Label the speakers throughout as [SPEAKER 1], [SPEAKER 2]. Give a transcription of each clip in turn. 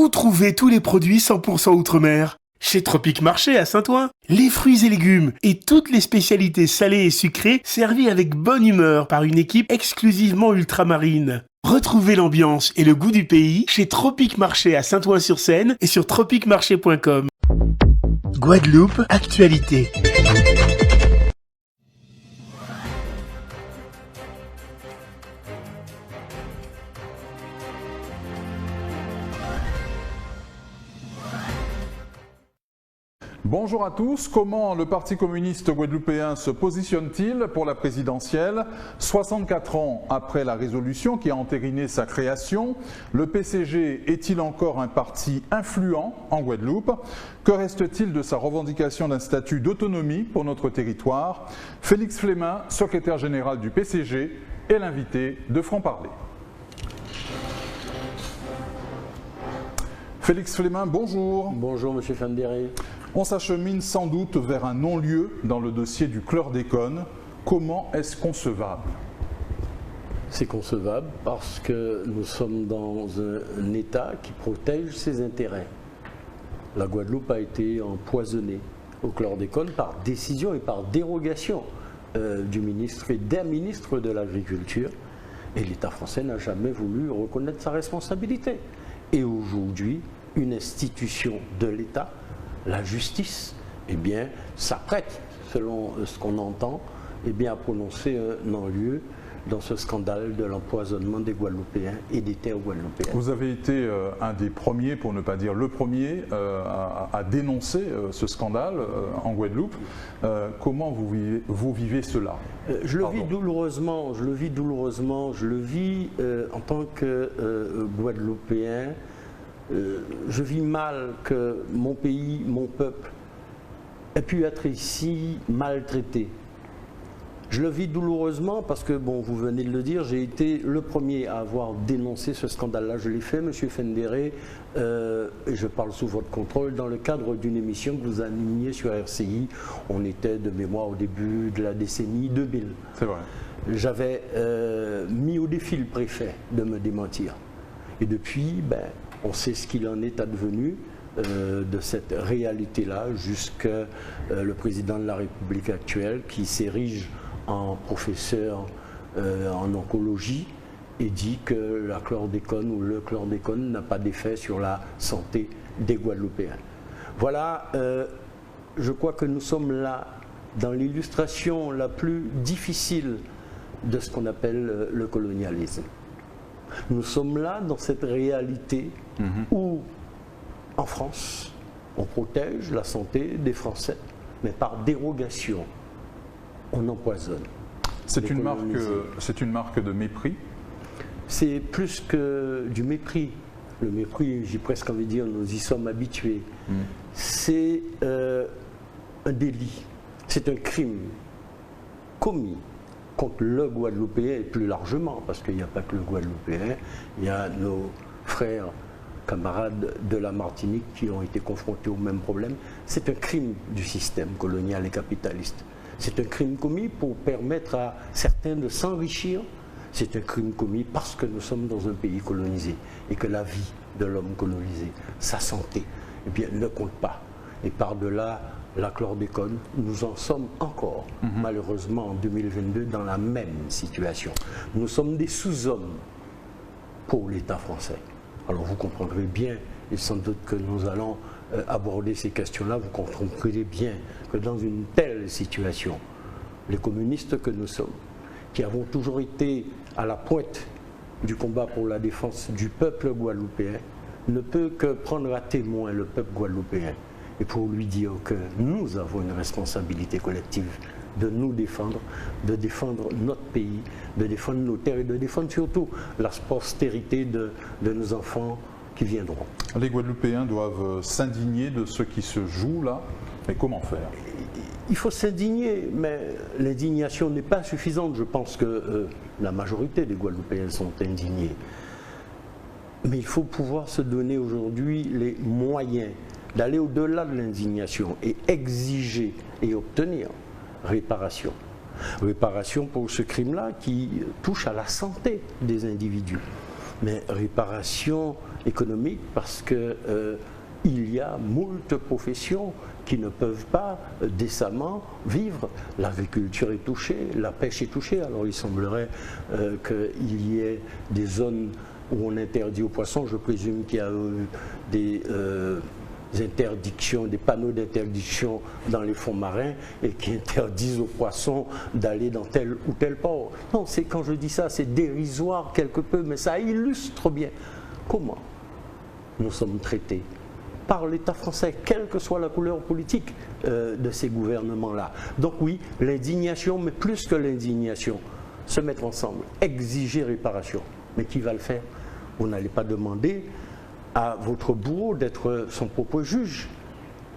[SPEAKER 1] Où trouver tous les produits 100% Outre-mer? Chez Tropique Marché à Saint-Ouen. Les fruits et légumes et toutes les spécialités salées et sucrées servies avec bonne humeur par une équipe exclusivement ultramarine. Retrouvez l'ambiance et le goût du pays chez Tropique Marché à Saint-Ouen-sur-Seine et sur tropiquemarché.com. Guadeloupe, actualité.
[SPEAKER 2] Bonjour à tous. Comment le Parti communiste guadeloupéen se positionne-t-il pour la présidentielle? 64 ans après la résolution qui a entériné sa création, le PCG est-il encore un parti influent en Guadeloupe? Que reste-t-il de sa revendication d'un statut d'autonomie pour notre territoire? Félix Flemin, secrétaire général du PCG, est l'invité de Franc-Parler. Félix Flemin, bonjour.
[SPEAKER 3] Bonjour Monsieur Fendéré.
[SPEAKER 2] On s'achemine sans doute vers un non-lieu dans le dossier du chlordécone. Comment est-ce concevable?
[SPEAKER 3] C'est concevable parce que nous sommes dans un État qui protège ses intérêts. La Guadeloupe a été empoisonnée au chlordécone par décision et par dérogation du ministre et d'un ministre de l'Agriculture. Et l'État français n'a jamais voulu reconnaître sa responsabilité. Et aujourd'hui, une institution de l'État, la justice, eh bien, s'apprête, selon ce qu'on entend, eh bien, à prononcer un non-lieu dans ce scandale de l'empoisonnement des Guadeloupéens et des terres guadeloupéennes.
[SPEAKER 2] Vous avez été un des premiers, pour ne pas dire le premier, à dénoncer ce scandale en Guadeloupe. Comment vous vivez cela?
[SPEAKER 3] Je le vis douloureusement, je le vis en tant que Guadeloupéen. Je vis mal que mon pays, mon peuple, ait pu être ici maltraité. Je le vis douloureusement parce que, bon, vous venez de le dire, j'ai été le premier à avoir dénoncé ce scandale-là. Je l'ai fait, Monsieur Fendéré, et je parle sous votre contrôle, dans le cadre d'une émission que vous animiez sur RCI. On était de mémoire au début de la décennie 2000.
[SPEAKER 2] C'est vrai.
[SPEAKER 3] J'avais mis au défi le préfet de me démentir. Et depuis, ben, on sait ce qu'il en est advenu de cette réalité-là jusqu'à le président de la République actuelle qui s'érige en professeur en oncologie et dit que la chlordécone ou le chlordécone n'a pas d'effet sur la santé des Guadeloupéens. Voilà, je crois que nous sommes là dans l'illustration la plus difficile de ce qu'on appelle le colonialisme. Nous sommes là dans cette réalité où, en France, on protège la santé des Français, mais par dérogation, on empoisonne.
[SPEAKER 2] C'est une marque de mépris?
[SPEAKER 3] C'est plus que du mépris. Le mépris, j'ai presque envie de dire, nous y sommes habitués. C'est un délit, c'est un crime commis contre le Guadeloupéen et plus largement, parce qu'il n'y a pas que le Guadeloupéen, il y a nos frères, camarades de la Martinique qui ont été confrontés au même problème. C'est un crime du système colonial et capitaliste. C'est un crime commis pour permettre à certains de s'enrichir. C'est un crime commis parce que nous sommes dans un pays colonisé et que la vie de l'homme colonisé, sa santé, eh bien, ne compte pas. Et par-delà la chlordécone, nous en sommes encore, malheureusement en 2022, dans la même situation. Nous sommes des sous-hommes pour l'État français. Alors vous comprendrez bien, et sans doute que nous allons aborder ces questions-là, vous comprendrez bien que dans une telle situation, les communistes que nous sommes, qui avons toujours été à la pointe du combat pour la défense du peuple guadeloupéen, ne peut que prendre à témoin le peuple guadeloupéen et pour lui dire que nous avons une responsabilité collective de nous défendre, de défendre notre pays, de défendre nos terres et de défendre surtout la postérité de nos enfants qui viendront.
[SPEAKER 2] Les Guadeloupéens doivent s'indigner de ce qui se joue là, mais comment faire?
[SPEAKER 3] Il faut s'indigner, mais l'indignation n'est pas suffisante. Je pense que la majorité des Guadeloupéens sont indignés. Mais il faut pouvoir se donner aujourd'hui les moyens d'aller au-delà de l'indignation et exiger et obtenir réparation. Réparation pour ce crime-là qui touche à la santé des individus. Mais réparation économique parce que il y a moult professions qui ne peuvent pas décemment vivre. L'agriculture est touchée, la pêche est touchée. Alors il semblerait qu'il y ait des zones où on interdit aux poissons. Je présume qu'il y a des interdictions, des panneaux d'interdiction dans les fonds marins et qui interdisent aux poissons d'aller dans tel ou tel port. Non, c'est quand je dis ça, c'est dérisoire quelque peu, mais ça illustre bien comment nous sommes traités par l'État français, quelle que soit la couleur politique de ces gouvernements-là. Donc oui, l'indignation, mais plus que l'indignation, se mettre ensemble, exiger réparation. Mais qui va le faire? Vous n'allez pas demander à votre bourreau d'être son propre juge.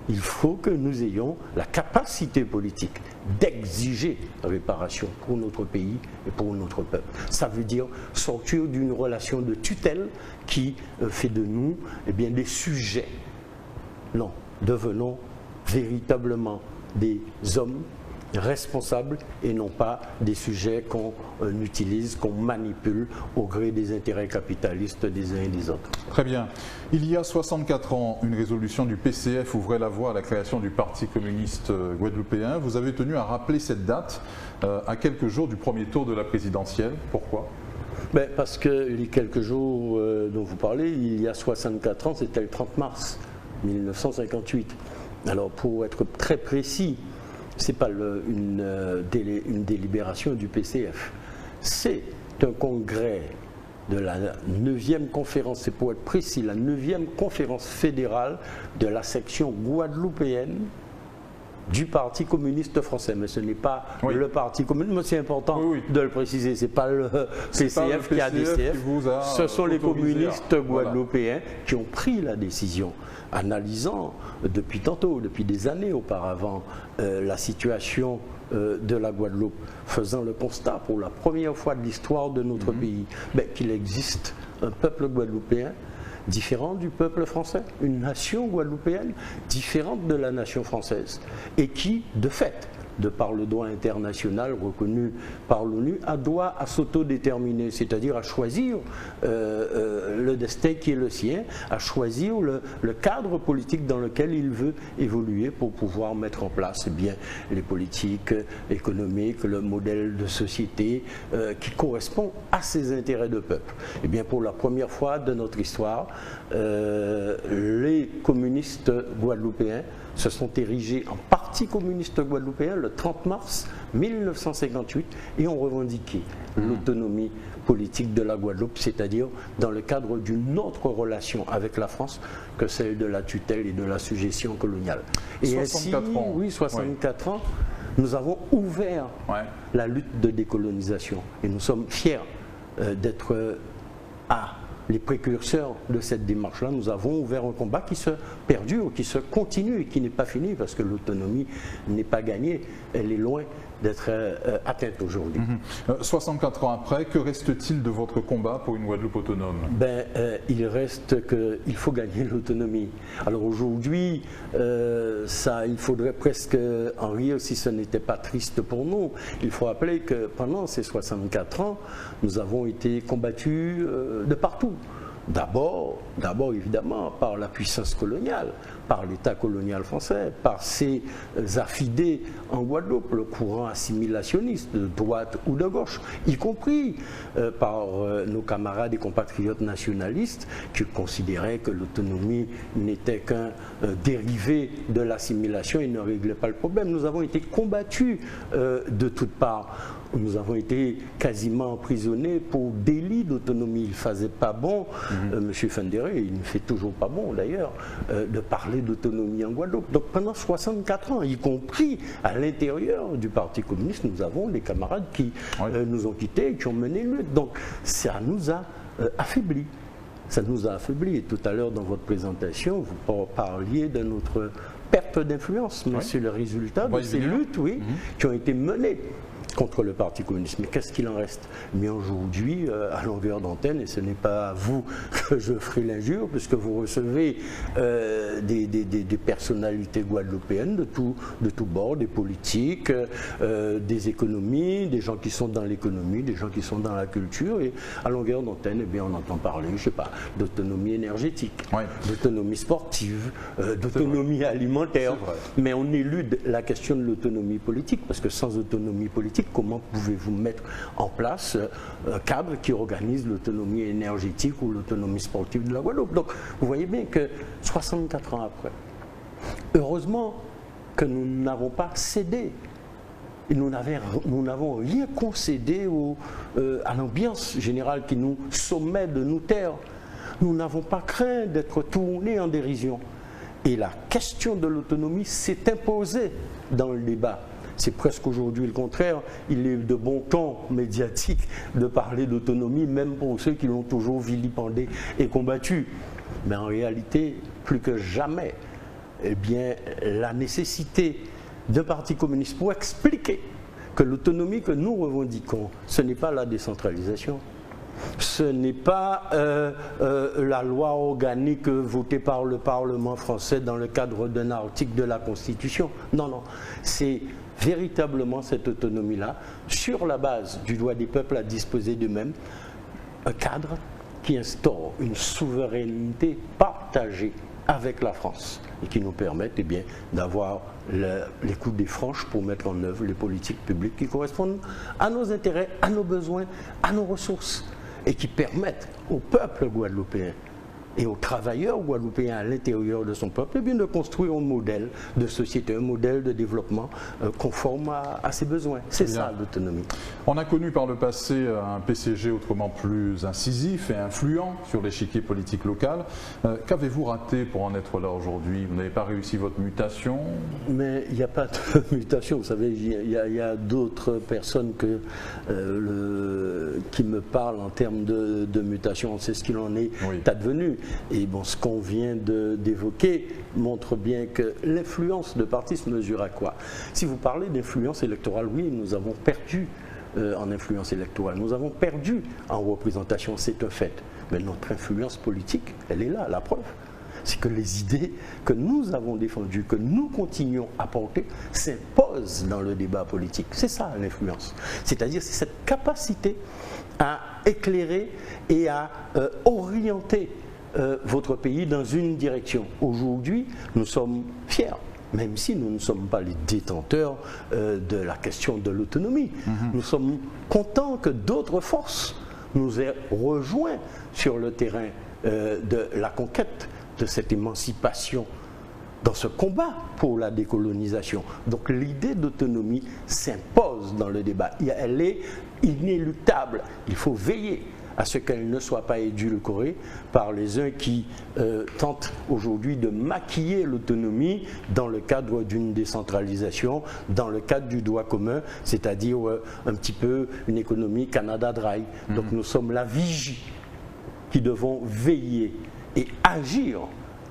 [SPEAKER 3] Il faut que nous ayons la capacité politique d'exiger réparation pour notre pays et pour notre peuple. Ça veut dire sortir d'une relation de tutelle qui fait de nous des sujets. Non, devenons véritablement des hommes responsables et non pas des sujets qu'on utilise, qu'on manipule au gré des intérêts capitalistes des uns et des autres.
[SPEAKER 2] Très bien. Il y a 64 ans, une résolution du PCF ouvrait la voie à la création du Parti communiste guadeloupéen. Vous avez tenu à rappeler cette date à quelques jours du premier tour de la présidentielle. Pourquoi ?
[SPEAKER 3] Parce que les quelques jours dont vous parlez, il y a 64 ans, c'était le 30 mars 1958. Alors pour être très précis, ce n'est pas une délibération du PCF, c'est un congrès de la 9e conférence, c'est pour être précis, la 9e conférence fédérale de la section guadeloupéenne du Parti communiste français. Mais ce n'est pas le Parti communiste, mais c'est important de le préciser, ce n'est pas le PCF qui a décidé, ce sont les communistes guadeloupéens qui ont pris la décision, analysant depuis des années auparavant, la situation de la Guadeloupe, faisant le constat pour la première fois de l'histoire de notre pays qu'il existe un peuple guadeloupéen différent du peuple français, une nation guadeloupéenne différente de la nation française et qui, de fait, de par le droit international reconnu par l'ONU, a droit à s'autodéterminer, c'est-à-dire à choisir le destin qui est le sien, à choisir le cadre politique dans lequel il veut évoluer pour pouvoir mettre en place les politiques économiques, le modèle de société qui correspond à ses intérêts de peuple. Et bien pour la première fois de notre histoire, les communistes guadeloupéens se sont érigés en Parti communiste guadeloupéen le 30 mars 1958 et ont revendiqué l'autonomie politique de la Guadeloupe, c'est-à-dire dans le cadre d'une autre relation avec la France que celle de la tutelle et de la sujétion coloniale. Et
[SPEAKER 2] 64
[SPEAKER 3] ainsi,
[SPEAKER 2] ans.
[SPEAKER 3] Oui, 64 ans, nous avons ouvert la lutte de décolonisation et nous sommes fiers d'être les précurseurs de cette démarche-là. Nous avons ouvert un combat qui se perdure, qui se continue et qui n'est pas fini parce que l'autonomie n'est pas gagnée, elle est loin d'être atteinte aujourd'hui.
[SPEAKER 2] 64 ans après, que reste-t-il de votre combat pour une Guadeloupe autonome?
[SPEAKER 3] Il reste qu'il faut gagner l'autonomie. Alors aujourd'hui, il faudrait presque en rire si ce n'était pas triste pour nous. Il faut rappeler que pendant ces 64 ans, nous avons été combattus de partout. D'abord, évidemment, par la puissance coloniale, par l'État colonial français, par ses affidés en Guadeloupe, le courant assimilationniste de droite ou de gauche, y compris par nos camarades et compatriotes nationalistes qui considéraient que l'autonomie n'était qu'un dérivé de l'assimilation et ne réglait pas le problème. Nous avons été combattus de toutes parts. Nous avons été quasiment emprisonnés pour délit d'autonomie. Il ne faisait pas bon, M. Fendéré, il ne fait toujours pas bon d'ailleurs, de parler d'autonomie en Guadeloupe. Donc pendant 64 ans, y compris à l'intérieur du Parti communiste, nous avons des camarades qui nous ont quittés et qui ont mené une lutte. Donc ça nous a affaiblis. Ça nous a affaiblis. Et tout à l'heure, dans votre présentation, vous parliez de notre perte d'influence, mais c'est le résultat de ces luttes qui ont été menées contre le Parti communiste. Mais qu'est-ce qu'il en reste? Mais aujourd'hui, à longueur d'antenne, et ce n'est pas à vous que je ferai l'injure, puisque vous recevez des personnalités guadeloupéennes de tout bord, des politiques, des économies, des gens qui sont dans l'économie, des gens qui sont dans la culture, et à longueur d'antenne, eh bien, on entend parler, je sais pas, d'autonomie énergétique, d'autonomie sportive, d'autonomie alimentaire, mais on élude la question de l'autonomie politique, parce que sans autonomie politique, comment pouvez-vous mettre en place un cadre qui organise l'autonomie énergétique ou l'autonomie sportive de la Guadeloupe? Donc vous voyez bien que 64 ans après, heureusement que nous n'avons pas cédé. Et nous n'avons rien concédé à l'ambiance générale qui nous sommet de nous taire. Nous n'avons pas craint d'être tournés en dérision. Et la question de l'autonomie s'est imposée dans le débat. C'est presque aujourd'hui le contraire. Il est de bon ton médiatique de parler d'autonomie, même pour ceux qui l'ont toujours vilipendé et combattu. Mais en réalité, plus que jamais, eh bien, la nécessité d'un parti communiste pour expliquer que l'autonomie que nous revendiquons, ce n'est pas la décentralisation. Ce n'est pas la loi organique votée par le Parlement français dans le cadre d'un article de la Constitution. Non, non. C'est véritablement cette autonomie-là, sur la base du droit des peuples à disposer d'eux-mêmes, un cadre qui instaure une souveraineté partagée avec la France et qui nous permettent eh bien, d'avoir les coups des franches pour mettre en œuvre les politiques publiques qui correspondent à nos intérêts, à nos besoins, à nos ressources et qui permettent au peuple guadeloupéen et aux travailleurs guadeloupéens à l'intérieur de son peuple, eh bien, de construire un modèle de société, un modèle de développement conforme à ses besoins. C'est ça l'autonomie.
[SPEAKER 2] On a connu par le passé un PCG autrement plus incisif et influent sur l'échiquier politique local. Qu'avez-vous raté pour en être là aujourd'hui? Vous n'avez pas réussi votre mutation?
[SPEAKER 3] Mais il n'y a pas de mutation. Vous savez, il y a d'autres personnes qui me parlent en termes de mutation. On sait ce qu'il en est advenu. Et bon, ce qu'on vient d'évoquer montre bien que l'influence de parti se mesure à quoi? Si vous parlez d'influence électorale, oui, nous avons perdu en influence électorale, nous avons perdu en représentation, c'est un fait. Mais notre influence politique, elle est là, la preuve. C'est que les idées que nous avons défendues, que nous continuons à porter, s'imposent dans le débat politique. C'est ça l'influence. C'est-à-dire, c'est cette capacité à éclairer et à orienter votre pays dans une direction. Aujourd'hui, nous sommes fiers, même si nous ne sommes pas les détenteurs de la question de l'autonomie. Nous sommes contents que d'autres forces nous aient rejoints sur le terrain de la conquête de cette émancipation, dans ce combat pour la décolonisation. Donc l'idée d'autonomie s'impose dans le débat. Elle est inéluctable. Il faut veiller à ce qu'elle ne soit pas édulcorée par les uns qui tentent aujourd'hui de maquiller l'autonomie dans le cadre d'une décentralisation, dans le cadre du droit commun, c'est-à-dire un petit peu une économie Canada Dry. Donc nous sommes la vigie qui devons veiller et agir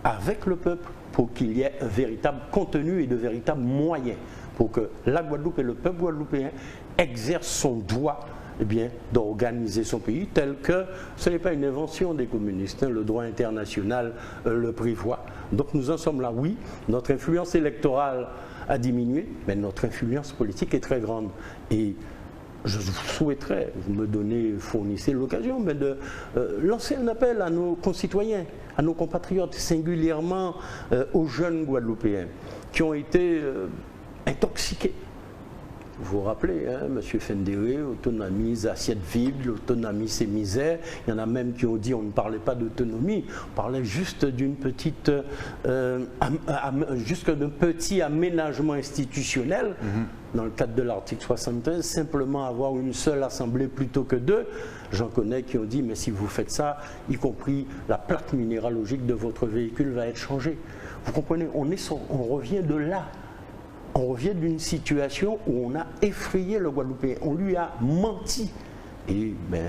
[SPEAKER 3] avec le peuple pour qu'il y ait un véritable contenu et de véritables moyens pour que la Guadeloupe et le peuple guadeloupéen exercent son droit eh bien, d'organiser son pays tel que ce n'est pas une invention des communistes, hein, le droit international le prévoit. Donc nous en sommes là, oui, notre influence électorale a diminué, mais notre influence politique est très grande. Et je souhaiterais, vous me fournissez l'occasion, mais de lancer un appel à nos concitoyens, à nos compatriotes, singulièrement aux jeunes Guadeloupéens qui ont été intoxiqués. Vous vous rappelez, hein, M. Fendéré, autonomie, assiette vide, l'autonomie c'est misère. Il y en a même qui ont dit on ne parlait pas d'autonomie, on parlait juste d'une petite, juste d'un petit aménagement institutionnel dans le cadre de l'article 73, simplement avoir une seule assemblée plutôt que deux. J'en connais qui ont dit mais si vous faites ça, y compris la plaque minéralogique de votre véhicule va être changée. Vous comprenez, on revient de là. On revient d'une situation où on a effrayé le Guadeloupéen, on lui a menti. Et ben,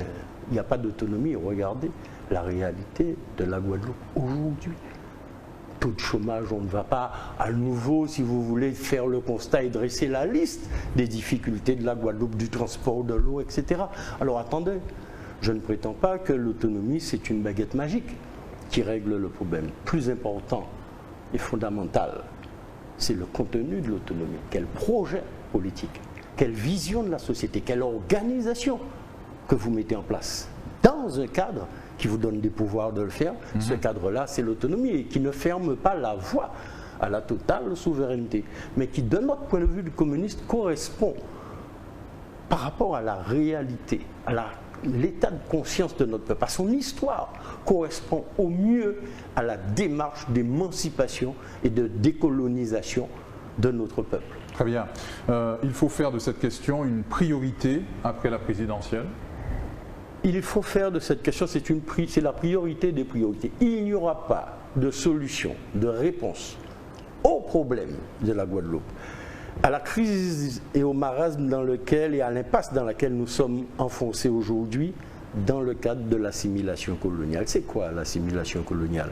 [SPEAKER 3] il n'y a pas d'autonomie. Regardez la réalité de la Guadeloupe aujourd'hui. taux de chômage, on ne va pas à nouveau, si vous voulez, faire le constat et dresser la liste des difficultés de la Guadeloupe, du transport de l'eau, etc. Alors attendez, je ne prétends pas que l'autonomie c'est une baguette magique qui règle le problème. Plus important et fondamental, c'est le contenu de l'autonomie. Quel projet politique, quelle vision de la société, quelle organisation que vous mettez en place dans un cadre qui vous donne des pouvoirs de le faire. Ce cadre-là, c'est l'autonomie et qui ne ferme pas la voie à la totale souveraineté, mais qui, de notre point de vue de communiste, correspond par rapport à la réalité, à l'état de conscience de notre peuple, à son histoire, correspond au mieux à la démarche d'émancipation et de décolonisation de notre peuple.
[SPEAKER 2] Très bien. Il faut faire de cette question une priorité après la présidentielle.
[SPEAKER 3] Il faut faire de cette question, c'est la priorité des priorités. Il n'y aura pas de solution, de réponse au problème de la Guadeloupe, à la crise et au marasme dans lequel et à l'impasse dans laquelle nous sommes enfoncés aujourd'hui dans le cadre de l'assimilation coloniale. C'est quoi l'assimilation coloniale?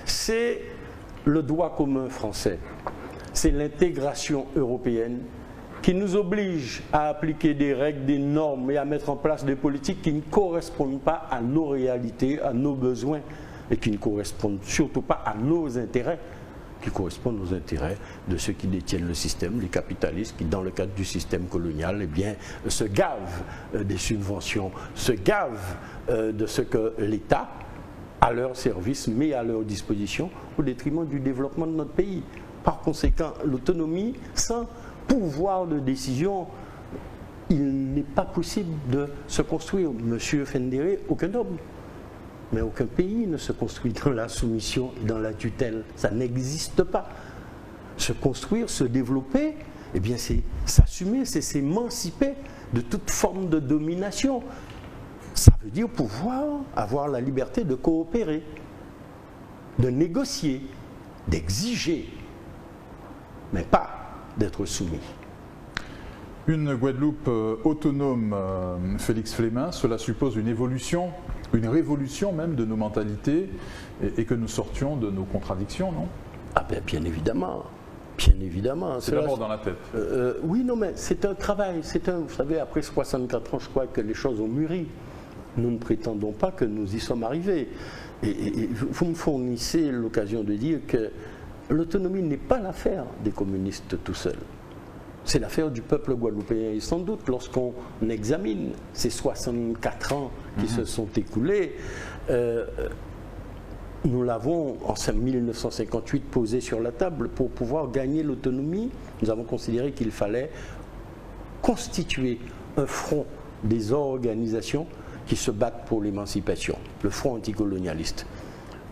[SPEAKER 3] C'est le droit commun français, c'est l'intégration européenne qui nous oblige à appliquer des règles, des normes et à mettre en place des politiques qui ne correspondent pas à nos réalités, à nos besoins et qui ne correspondent surtout pas à nos intérêts, qui correspondent aux intérêts de ceux qui détiennent le système, les capitalistes qui, dans le cadre du système colonial, eh bien, se gavent des subventions, se gavent de ce que l'État, à leur service, met à leur disposition au détriment du développement de notre pays. Par conséquent, l'autonomie, sans pouvoir de décision, il n'est pas possible de se construire. Monsieur Fendéré, aucun homme, mais aucun pays ne se construit dans la soumission et dans la tutelle. Ça n'existe pas. Se construire, se développer, eh bien c'est s'assumer, c'est s'émanciper de toute forme de domination. Ça veut dire pouvoir avoir la liberté de coopérer, de négocier, d'exiger, mais pas d'être soumis.
[SPEAKER 2] Une Guadeloupe autonome, Félix Flemin, cela suppose une évolution, une révolution même de nos mentalités et que nous sortions de nos contradictions, non?
[SPEAKER 3] Ah ben bien évidemment, bien évidemment.
[SPEAKER 2] C'est d'abord dans la tête.
[SPEAKER 3] Oui, non mais c'est un travail, vous savez, après 64 ans, je crois que les choses ont mûri. Nous ne prétendons pas que nous y sommes arrivés. Et vous me fournissez l'occasion de dire que l'autonomie n'est pas l'affaire des communistes tout seuls. C'est l'affaire du peuple guadeloupéen. Et sans doute, lorsqu'on examine ces 64 ans qui se sont écoulés, nous l'avons en 1958 posé sur la table. Pour pouvoir gagner l'autonomie, nous avons considéré qu'il fallait constituer un front des organisations qui se battent pour l'émancipation, le front anticolonialiste.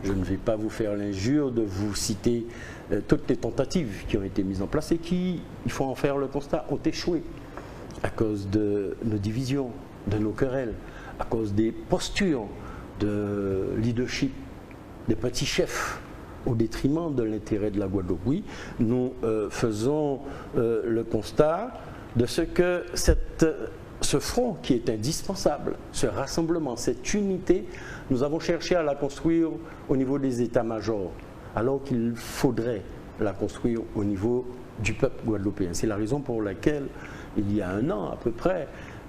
[SPEAKER 3] Je ne vais pas vous faire l'injure de vous citer toutes les tentatives qui ont été mises en place et qui, il faut en faire le constat, ont échoué à cause de nos divisions, de nos querelles, à cause des postures de leadership, des petits chefs, au détriment de l'intérêt de la Guadeloupe. Oui, nous faisons le constat de ce que ce front qui est indispensable, ce rassemblement, cette unité, nous avons cherché à la construire au niveau des états-majors, alors qu'il faudrait la construire au niveau du peuple guadeloupéen. C'est la raison pour laquelle, il y a un an à peu près,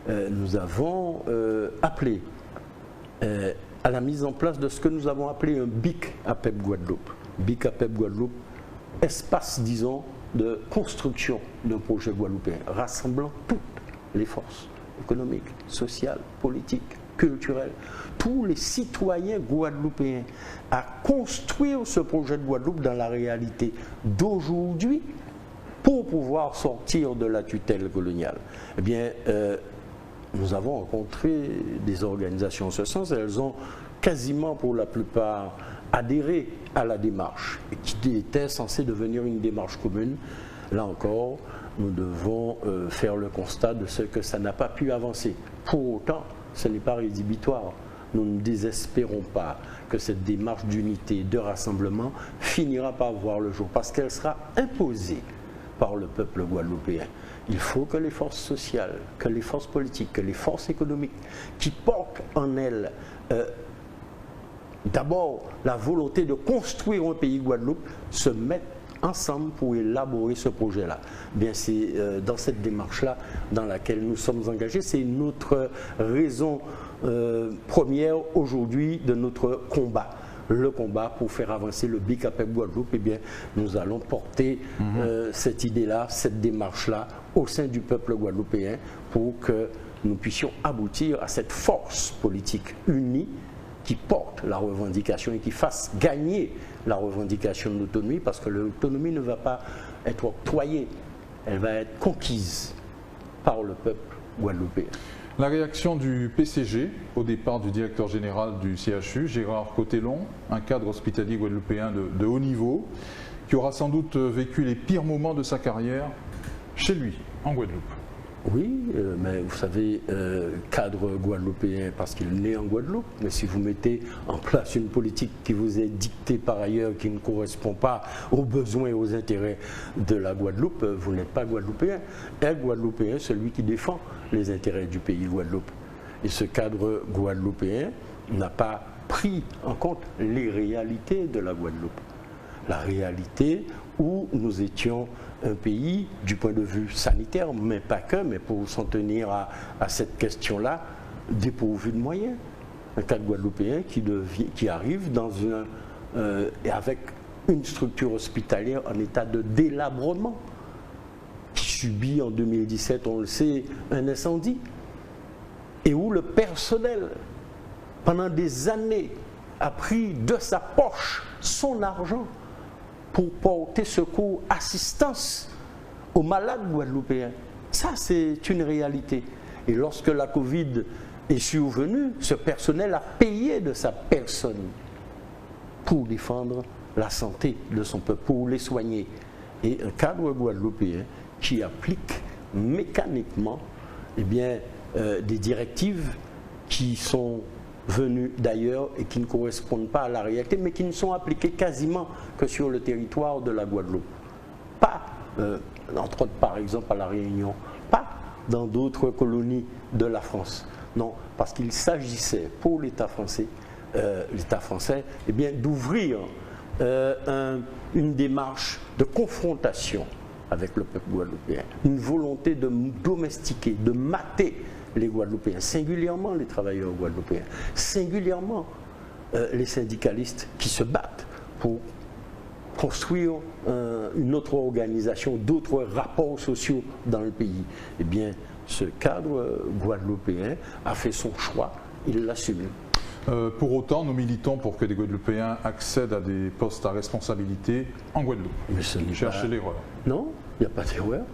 [SPEAKER 3] nous avons appelé à la mise en place de ce que nous avons appelé un BIC APEP Guadeloupe. BIC APEP Guadeloupe, espace, disons, de construction d'un projet guadeloupéen, rassemblant toutes les forces économiques, sociales, politiques, culturelles, tous les citoyens guadeloupéens à construire ce projet de Guadeloupe dans la réalité d'aujourd'hui pour pouvoir sortir de la tutelle coloniale. Eh bien, nous avons rencontré des organisations en ce sens, elles ont quasiment pour la plupart adhéré à la démarche, qui était censée devenir une démarche commune. Là encore, nous devons faire le constat de ce que ça n'a pas pu avancer. Pour autant, ce n'est pas rédhibitoire. Nous ne désespérons pas que cette démarche d'unité, de rassemblement finira par voir le jour, parce qu'elle sera imposée par le peuple guadeloupéen. Il faut que les forces sociales, que les forces politiques, que les forces économiques qui portent en elles d'abord la volonté de construire un pays Guadeloupe, se mettent ensemble pour élaborer ce projet-là. Bien, c'est dans cette démarche-là dans laquelle nous sommes engagés. C'est notre raison première aujourd'hui de notre combat. Le combat pour faire avancer le Big Apec Guadeloupe. Eh bien, nous allons porter cette idée-là, cette démarche-là au sein du peuple guadeloupéen pour que nous puissions aboutir à cette force politique unie qui porte la revendication et qui fasse gagner la revendication de l'autonomie, parce que l'autonomie ne va pas être octroyée, elle va être conquise par le peuple guadeloupéen.
[SPEAKER 2] La réaction du PCG au départ du directeur général du CHU, Gérard Cotellon, un cadre hospitalier guadeloupéen de haut niveau, qui aura sans doute vécu les pires moments de sa carrière chez lui, en Guadeloupe.
[SPEAKER 3] Oui, mais vous savez, cadre guadeloupéen parce qu'il est né en Guadeloupe, mais si vous mettez en place une politique qui vous est dictée par ailleurs, qui ne correspond pas aux besoins et aux intérêts de la Guadeloupe, vous n'êtes pas guadeloupéen. Un guadeloupéen, celui qui défend les intérêts du pays Guadeloupe. Et ce cadre guadeloupéen n'a pas pris en compte les réalités de la Guadeloupe. La réalité où nous étions un pays, du point de vue sanitaire, mais pas que, mais pour s'en tenir à cette question-là, dépourvu de moyens. Un cadre guadeloupéen qui arrive dans avec une structure hospitalière en état de délabrement, qui subit en 2017, on le sait, un incendie, et où le personnel, pendant des années, a pris de sa poche son argent pour porter secours, assistance aux malades guadeloupéens. Ça, c'est une réalité. Et lorsque la Covid est survenue, ce personnel a payé de sa personne pour défendre la santé de son peuple, pour les soigner. Et un cadre guadeloupéen qui applique mécaniquement des directives qui sont venus d'ailleurs et qui ne correspondent pas à la réalité, mais qui ne sont appliqués quasiment que sur le territoire de la Guadeloupe. Pas, entre autres par exemple à La Réunion, pas dans d'autres colonies de la France. Non, parce qu'il s'agissait pour l'État français, d'ouvrir une démarche de confrontation avec le peuple guadeloupéen, une volonté de domestiquer, de mater les Guadeloupéens, singulièrement les travailleurs guadeloupéens, singulièrement les syndicalistes qui se battent pour construire une autre organisation, d'autres rapports sociaux dans le pays. Eh bien, ce cadre guadeloupéen a fait son choix, il l'assume.
[SPEAKER 2] Pour autant, nous militons pour que les Guadeloupéens accèdent à des postes à responsabilité en Guadeloupe.
[SPEAKER 3] Mais ce n'est
[SPEAKER 2] Cherchez l'erreur.
[SPEAKER 3] Non, il n'y a pas d'erreur.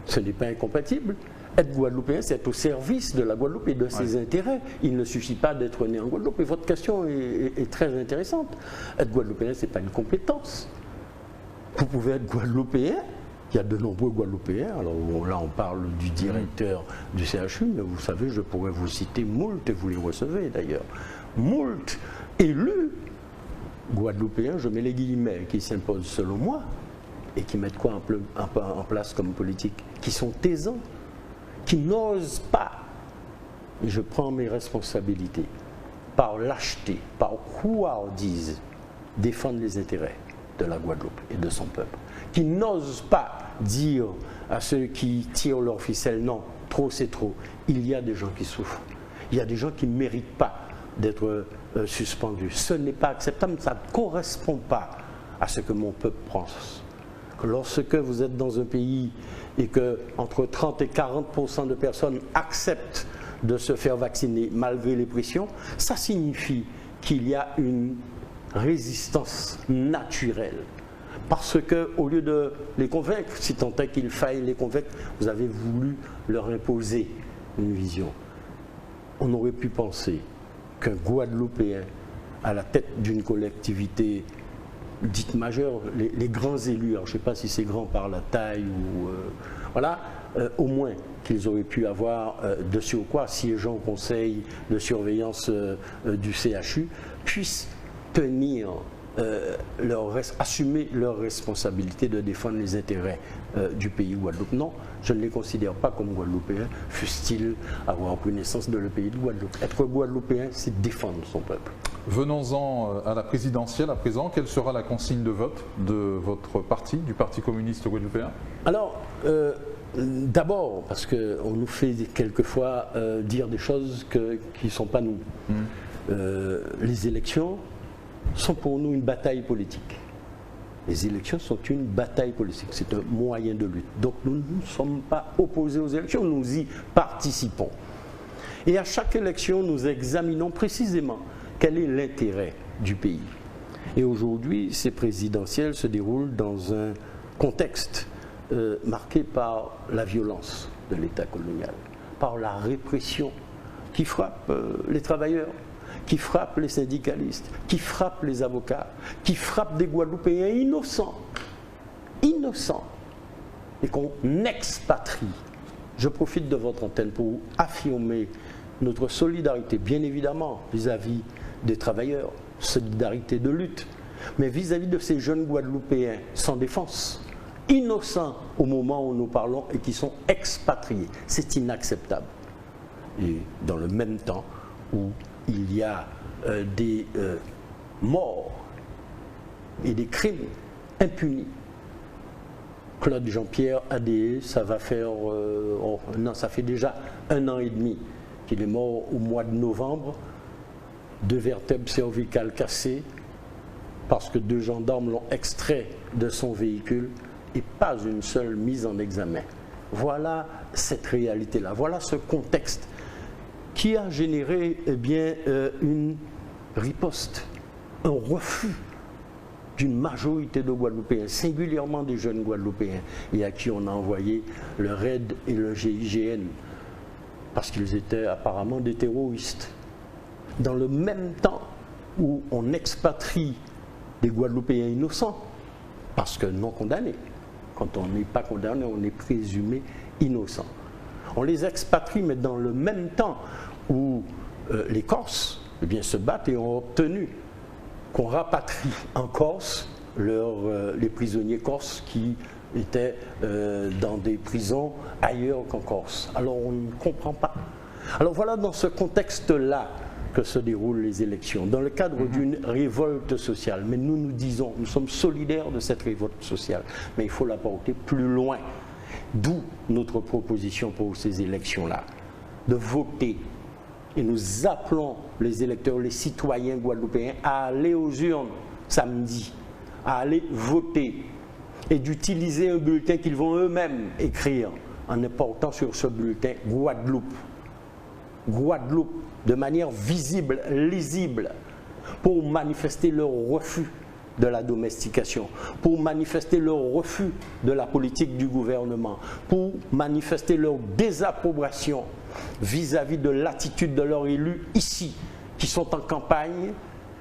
[SPEAKER 3] Ce n'est pas incompatible. Être Guadeloupéen, c'est être au service de la Guadeloupe et de ses intérêts. Il ne suffit pas d'être né en Guadeloupe. Et votre question est très intéressante. Être Guadeloupéen, ce n'est pas une compétence. Vous pouvez être Guadeloupéen. Il y a de nombreux Guadeloupéens. Alors là, on parle du directeur du CHU, mais vous savez, je pourrais vous citer moult, et vous les recevez d'ailleurs, moult élus Guadeloupéens, je mets les guillemets, qui s'imposent selon moi, et qui mettent quoi en place comme politique, qui sont taisants, qui n'osent pas, et je prends mes responsabilités, par lâcheté, par couardise, défendre les intérêts de la Guadeloupe et de son peuple, qui n'osent pas dire à ceux qui tirent leur ficelle, non, trop c'est trop. Il y a des gens qui souffrent, il y a des gens qui ne méritent pas d'être suspendus. Ce n'est pas acceptable, ça ne correspond pas à ce que mon peuple pense. Lorsque vous êtes dans un pays et que entre 30 et 40% de personnes acceptent de se faire vacciner malgré les pressions, ça signifie qu'il y a une résistance naturelle. Parce qu'au lieu de les convaincre, si tant est qu'il faille les convaincre, vous avez voulu leur imposer une vision. On aurait pu penser qu'un Guadeloupéen à la tête d'une collectivité dite majeure, les grands élus, alors je ne sais pas si c'est grand par la taille ou voilà, au moins qu'ils auraient pu avoir de surcroît, siégeant au conseil de surveillance du CHU, puissent tenir assumer leur responsabilité de défendre les intérêts du pays Guadeloupe. Non, je ne les considère pas comme Guadeloupéens, fussent-ils avoir pris naissance de le pays de Guadeloupe. Être Guadeloupéen, c'est défendre son peuple.
[SPEAKER 2] Venons-en à la présidentielle à présent. Quelle sera la consigne de vote de votre parti, du Parti communiste guadeloupéen?
[SPEAKER 3] Alors, d'abord, parce qu'on nous fait quelquefois dire des choses qui ne sont pas nous. Les élections sont pour nous une bataille politique. Les élections sont une bataille politique, c'est un moyen de lutte. Donc nous ne sommes pas opposés aux élections, nous y participons. Et à chaque élection, nous examinons précisément quel est l'intérêt du pays. Et aujourd'hui, ces présidentielles se déroulent dans un contexte marqué par la violence de l'État colonial, par la répression qui frappe les travailleurs, qui frappe les syndicalistes, qui frappe les avocats, qui frappe des Guadeloupéens innocents, et qu'on expatrie. Je profite de votre antenne pour affirmer notre solidarité, bien évidemment, vis-à-vis des travailleurs, solidarité de lutte, mais vis-à-vis de ces jeunes Guadeloupéens sans défense, innocents au moment où nous parlons et qui sont expatriés. C'est inacceptable. Et dans le même temps où il y a des morts et des crimes impunis. Claude Jean-Pierre Adé, ça va faire non, ça fait déjà 1 an et demi qu'il est mort au mois de novembre, 2 vertèbres cervicales cassées parce que 2 gendarmes l'ont extrait de son véhicule et pas une seule mise en examen. Voilà cette réalité-là, voilà ce contexte qui a généré une riposte, un refus d'une majorité de Guadeloupéens, singulièrement des jeunes Guadeloupéens, et à qui on a envoyé le RAID et le GIGN, parce qu'ils étaient apparemment des terroristes. Dans le même temps où on expatrie des Guadeloupéens innocents, parce que non condamnés, quand on n'est pas condamné, on est présumé innocent. On les expatrie, mais dans le même temps où les Corses se battent et ont obtenu qu'on rapatrie en Corse les prisonniers corses qui étaient dans des prisons ailleurs qu'en Corse. Alors on ne comprend pas. Alors voilà dans ce contexte-là que se déroulent les élections, dans le cadre d'une révolte sociale. Mais nous disons, nous sommes solidaires de cette révolte sociale, mais il faut la porter plus loin. D'où notre proposition pour ces élections-là, de voter. Et nous appelons les électeurs, les citoyens guadeloupéens à aller aux urnes samedi, à aller voter et d'utiliser un bulletin qu'ils vont eux-mêmes écrire en important sur ce bulletin Guadeloupe. Guadeloupe, de manière visible, lisible, pour manifester leur refus de la domestication, pour manifester leur refus de la politique du gouvernement, pour manifester leur désapprobation vis-à-vis de l'attitude de leurs élus ici, qui sont en campagne,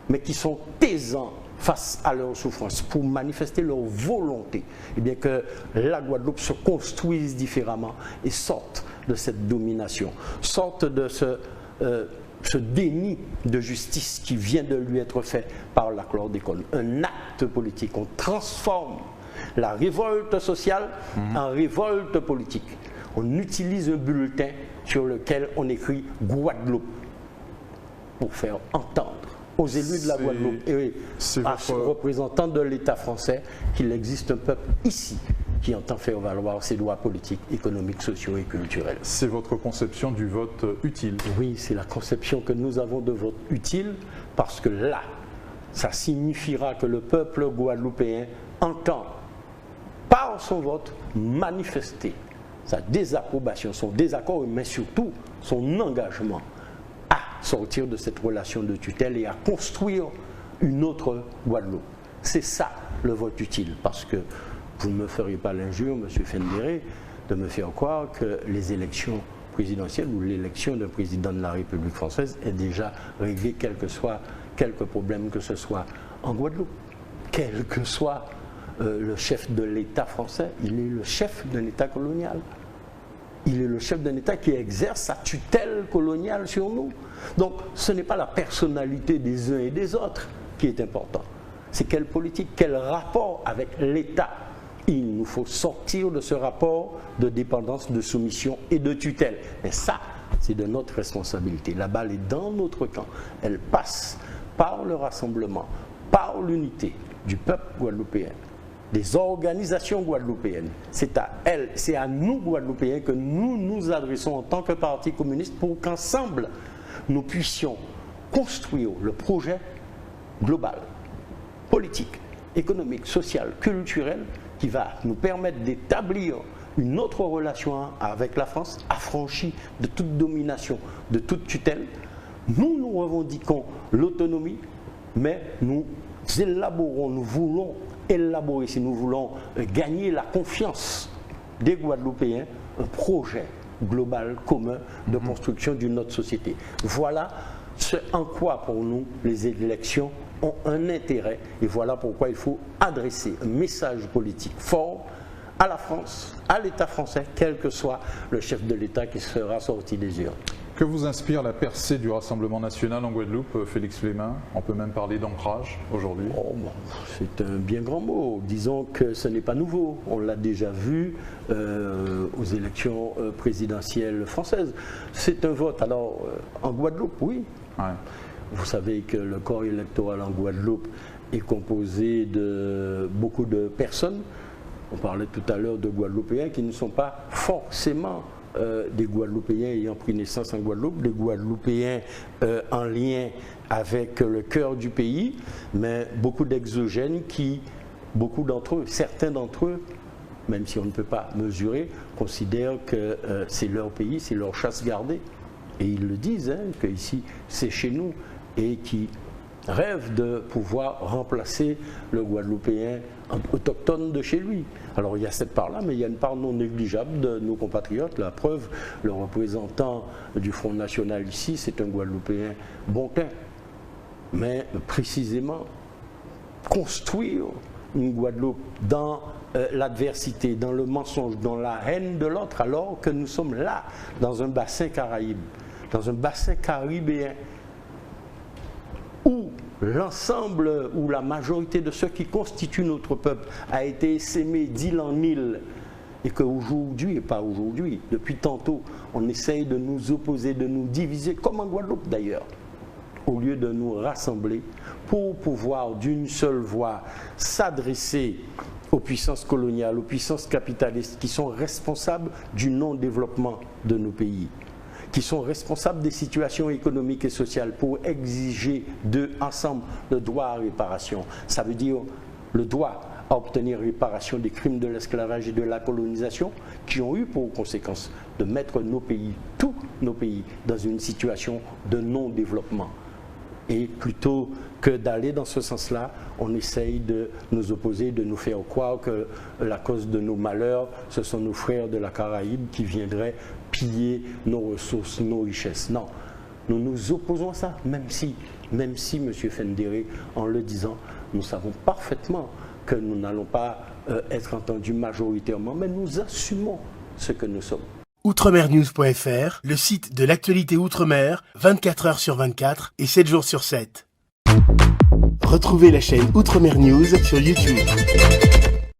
[SPEAKER 3] mais qui sont taisants face à leurs souffrances, pour manifester leur volonté, et bien que la Guadeloupe se construise différemment et sorte de cette domination, sorte de ce déni de justice qui vient de lui être fait par la chlordécone. Un acte politique. On transforme la révolte sociale en révolte politique. On utilise un bulletin sur lequel on écrit Guadeloupe pour faire entendre aux élus de la Guadeloupe et à ce représentant de l'État français qu'il existe un peuple ici qui entend faire valoir ses droits politiques, économiques, sociaux et culturels.
[SPEAKER 2] C'est votre conception du vote utile?
[SPEAKER 3] Oui, c'est la conception que nous avons de vote utile, parce que là, ça signifiera que le peuple guadeloupéen entend, par son vote, manifester sa désapprobation, son désaccord, mais surtout son engagement à sortir de cette relation de tutelle et à construire une autre Guadeloupe. C'est ça le vote utile, parce que vous ne me feriez pas l'injure, M. Fendéré, de me faire croire que les élections présidentielles ou l'élection d'un président de la République française est déjà réglée, quel que soit quelque problème que ce soit en Guadeloupe. Quel que soit le chef de l'État français, il est le chef d'un État colonial. Il est le chef d'un État qui exerce sa tutelle coloniale sur nous. Donc ce n'est pas la personnalité des uns et des autres qui est important. C'est quelle politique, quel rapport avec l'État. Il nous faut sortir de ce rapport de dépendance, de soumission et de tutelle. Mais ça, c'est de notre responsabilité. La balle est dans notre camp. Elle passe par par le rassemblement, par l'unité du peuple guadeloupéen, des organisations guadeloupéennes. C'est à elles, c'est à nous Guadeloupéens que nous nous adressons en tant que Parti communiste pour qu'ensemble nous puissions construire le projet global, politique, économique, social, culturel qui va nous permettre d'établir une autre relation avec la France, affranchie de toute domination, de toute tutelle. Nous revendiquons l'autonomie, mais nous élaborons, nous voulons élaborer, si nous voulons gagner la confiance des Guadeloupéens, un projet global commun de construction d'une autre société. Voilà ce en quoi pour nous les élections ont un intérêt et voilà pourquoi il faut adresser un message politique fort à la France, à l'État français, quel que soit le chef de l'État qui sera sorti des urnes.
[SPEAKER 2] Que vous inspire la percée du Rassemblement national en Guadeloupe, Félix Flemin? On peut même parler d'ancrage aujourd'hui.
[SPEAKER 3] Oh, bon, c'est un bien grand mot. Disons que ce n'est pas nouveau. On l'a déjà vu aux élections présidentielles françaises. C'est un vote. Alors, en Guadeloupe, oui.
[SPEAKER 2] Ouais.
[SPEAKER 3] Vous savez que le corps électoral en Guadeloupe est composé de beaucoup de personnes. On parlait tout à l'heure de Guadeloupéens qui ne sont pas forcément des Guadeloupéens ayant pris naissance en Guadeloupe, des Guadeloupéens en lien avec le cœur du pays, mais beaucoup d'exogènes qui, beaucoup d'entre eux, certains d'entre eux, même si on ne peut pas mesurer, considèrent que c'est leur pays, c'est leur chasse gardée. Et ils le disent, hein, que ici c'est chez nous, et qui rêvent de pouvoir remplacer le Guadeloupéen autochtone de chez lui. Alors il y a cette part-là, mais il y a une part non négligeable de nos compatriotes. La preuve, le représentant du Front National ici, c'est un Guadeloupéen bon teint. Mais précisément, construire une Guadeloupe dans l'adversité, dans le mensonge, dans la haine de l'autre, alors que nous sommes là, dans un bassin caraïbe, dans un bassin caribéen, où l'ensemble ou la majorité de ceux qui constituent notre peuple a été essaimé d'île en île et qu'aujourd'hui, et pas aujourd'hui, depuis tantôt, on essaye de nous opposer, de nous diviser, comme en Guadeloupe d'ailleurs, au lieu de nous rassembler pour pouvoir d'une seule voix s'adresser aux puissances coloniales, aux puissances capitalistes qui sont responsables du non-développement de nos pays, qui sont responsables des situations économiques et sociales pour exiger d'eux ensemble le droit à réparation. Ça veut dire le droit à obtenir réparation des crimes de l'esclavage et de la colonisation qui ont eu pour conséquence de mettre nos pays, tous nos pays, dans une situation de non-développement. Et plutôt que d'aller dans ce sens-là, on essaye de nous opposer, de nous faire croire que la cause de nos malheurs, ce sont nos frères de la Caraïbe qui viendraient piller nos ressources, nos richesses. Non, nous nous opposons à ça, même si M. Fendéré, en le disant, nous savons parfaitement que nous n'allons pas être entendus majoritairement, mais nous assumons ce que nous sommes.
[SPEAKER 1] Outremernews.fr, le site de l'actualité Outre-mer, 24 heures sur 24 et 7 jours sur 7. Retrouvez la chaîne Outremer News sur YouTube.